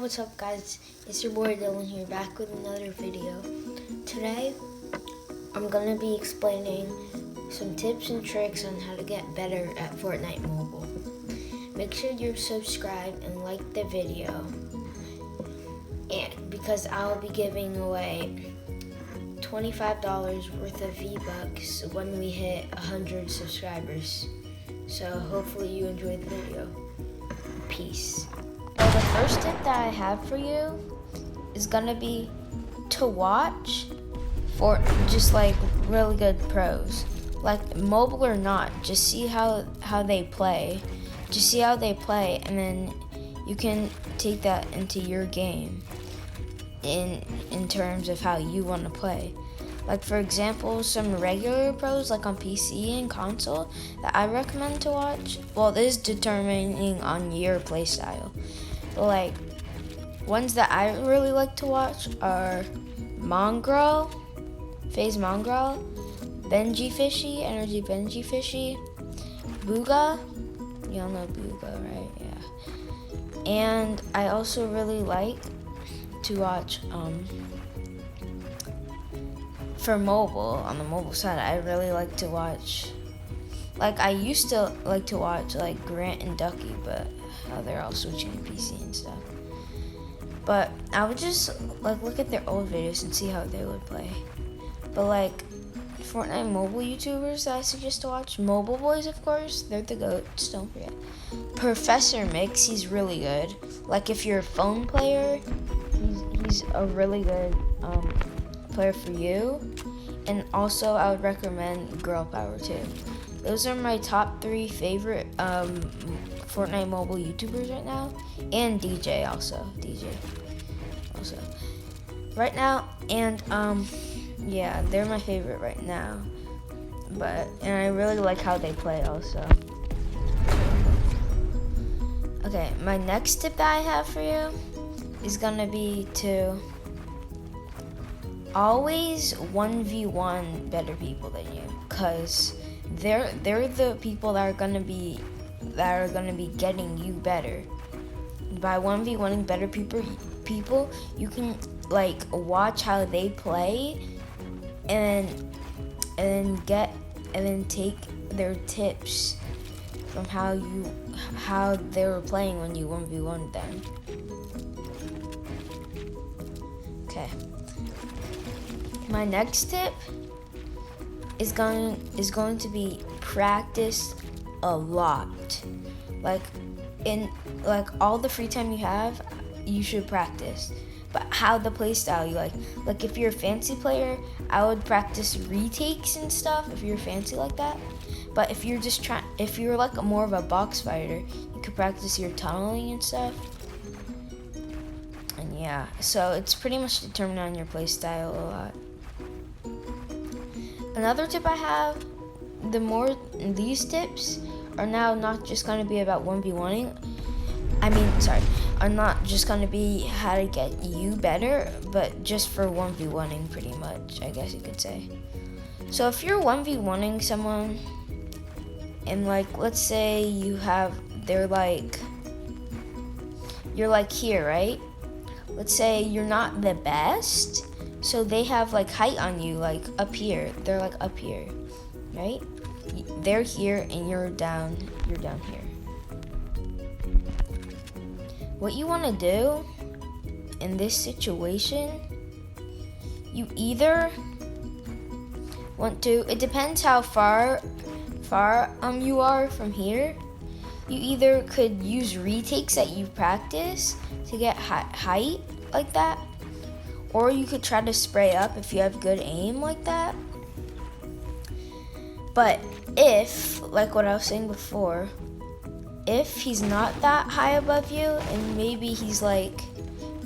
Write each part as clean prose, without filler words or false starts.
What's up guys, it's your boy Dylan here, back with another video. Today, I'm gonna be explaining some tips and tricks on how to get better at Fortnite Mobile. Make sure you're subscribed and like the video, and because I'll be giving away $25 worth of V-Bucks when we hit 100 subscribers. So hopefully you enjoyed the video. Peace. So the first tip that I have for you is gonna be to watch for just like really good pros, like mobile or not. Just see how they play. Just see how they play, and then you can take that into your game in terms of how you want to play. Like for example, some regular pros like on PC and console that I recommend to watch. Well, this is determining on your playstyle. But like ones that I really like to watch are Mongrel, FaZe Mongrel, Benji Fishy, Energy Benji Fishy, Booga. Y'all know Booga, right? Yeah. And I also really like to watch for mobile, on the mobile side, I really like to watch, like I used to like to watch like Grant and Ducky, but they're all switching to PC and stuff. But I would just like look at their old videos and see how they would play. But like Fortnite mobile YouTubers that I suggest to watch, Mobile Boys of course, they're the goats, don't forget. Professor Mix, he's really good. Like if you're a phone player, he's a really good player for you. And also I would recommend Girl Power too. Those are my top 3 favorite Fortnite mobile YouTubers right now, and DJ also right now. And yeah, they're my favorite right now. And I really like how they play also. Okay, my next tip that I have for you is gonna be to always 1v1 better people than you, cause they're the people that are gonna be getting you better. By 1v1ing better people, you can like watch how they play and then take their tips from how they were playing when you 1v1'd them. Okay. My next tip is going to be practice a lot. Like in all the free time you have, you should practice. But how the play style you like. Like if you're a fancy player, I would practice retakes and stuff if you're fancy like that. But if you're like more of a box fighter, you could practice your tunneling and stuff. And yeah, so it's pretty much determined on your play style a lot. Another tip I have, these tips are now not just going to be about 1v1ing. Are not just going to be how to get you better, but just for 1v1ing pretty much, I guess you could say. So if you're 1v1ing someone, and like, let's say you're like here, right? Let's say you're not the best, so they have like height on you, like up here. They're like up here, right? They're here and you're down here. What you want to do in this situation, you either want to, it depends how far you are from here. You either could use retakes that you practice to get height like that, or you could try to spray up if you have good aim like that. But if, like what I was saying before, if he's not that high above you, and maybe he's like,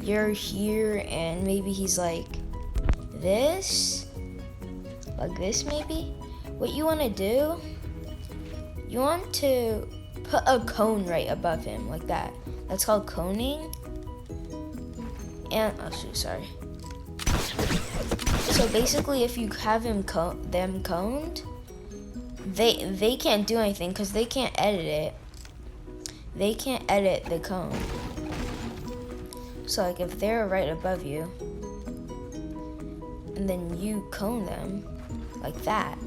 you're here, and maybe he's like this maybe, what you want to do, you want to put a cone right above him like that. That's called coning. And, sorry. So basically, if you have them coned, they can't do anything because they can't edit it. They can't edit the cone. So like if they're right above you, and then you cone them like that,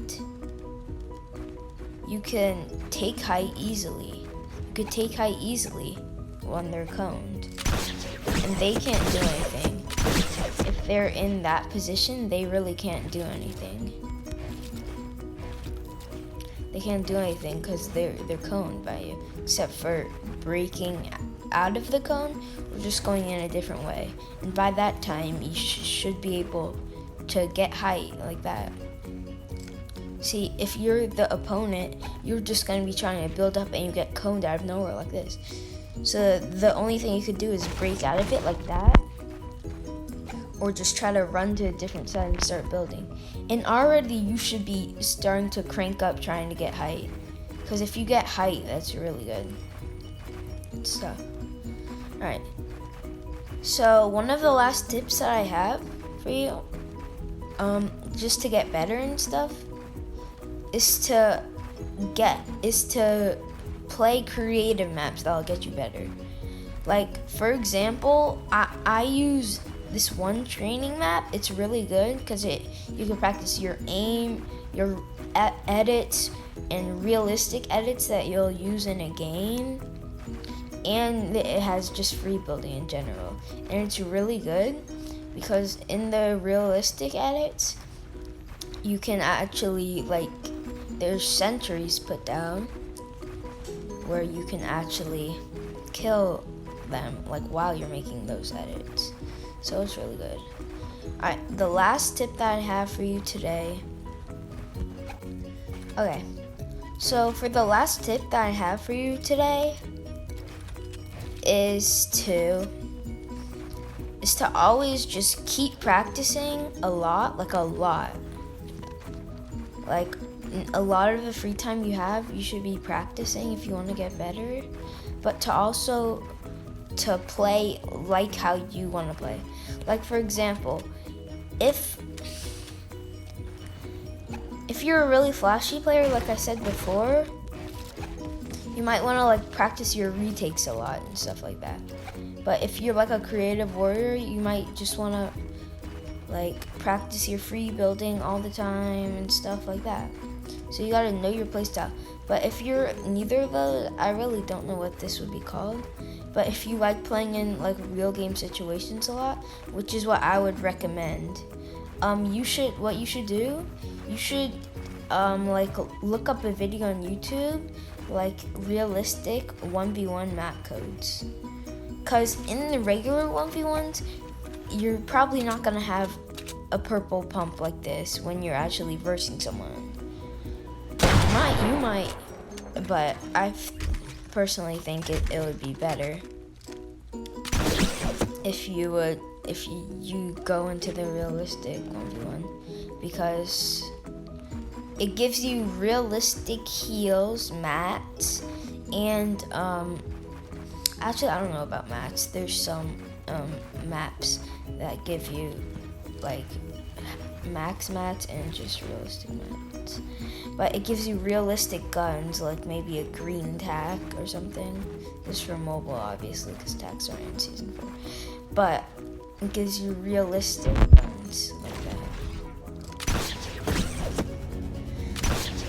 you can take height easily. You could take height easily when they're coned. And they can't do anything. If they're in that position, they really can't do anything. They can't do anything because they're coned by you, except for breaking out of the cone or just going in a different way. And by that time, you should be able to get height like that. See, if you're the opponent, you're just going to be trying to build up and you get coned out of nowhere like this. So the only thing you could do is break out of it like that, or just try to run to a different side and start building. And already you should be starting to crank up trying to get height. Because if you get height, that's really good stuff. Alright. So one of the last tips that I have for you, just to get better and stuff, is to play creative maps that'll get you better. Like, for example, I use this one training map. It's really good because you can practice your aim, your edits, and realistic edits that you'll use in a game. And it has just free building in general. And it's really good because in the realistic edits, you can actually, like, there's sentries put down where you can actually kill them, like, while you're making those edits. So it's really good. Alright, the last tip that I have for you today. Okay, so for the last tip that I have for you today is to always just keep practicing a lot. Like a lot of the free time you have, you should be practicing if you want to get better, but to play like how you want to play. Like, for example, if you're a really flashy player, like I said before, you might want to, like, practice your retakes a lot and stuff like that. But if you're like a creative warrior, you might just want to, like, practice your free building all the time and stuff like that. So you gotta know your playstyle. But if you're neither of those, I really don't know what this would be called. But if you like playing in, like, real game situations a lot, which is what I would recommend, you should like, look up a video on YouTube, like, realistic 1v1 map codes. Cause in the regular 1v1s, you're probably not gonna have a purple pump like this when you're actually versing someone. You might, but I personally think it would be better if you go into the realistic 1v1, because it gives you realistic heals, mats, and actually, I don't know about mats. There's some maps that give you, like, max mats and just realistic mats. But it gives you realistic guns, like maybe a green tack or something. This is for mobile, obviously, because tacks are in Season 4. But it gives you realistic guns like that.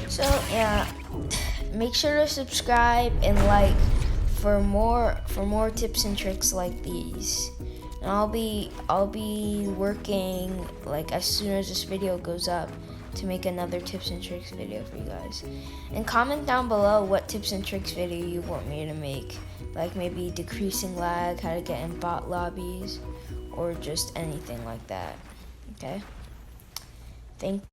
So, yeah, make sure to subscribe and like for more tips and tricks like these. And I'll be working, like, as soon as this video goes up, to make another tips and tricks video for you guys. And comment down below what tips and tricks video you want me to make, like maybe decreasing lag, how to get in bot lobbies, or just anything like that. Okay? Thank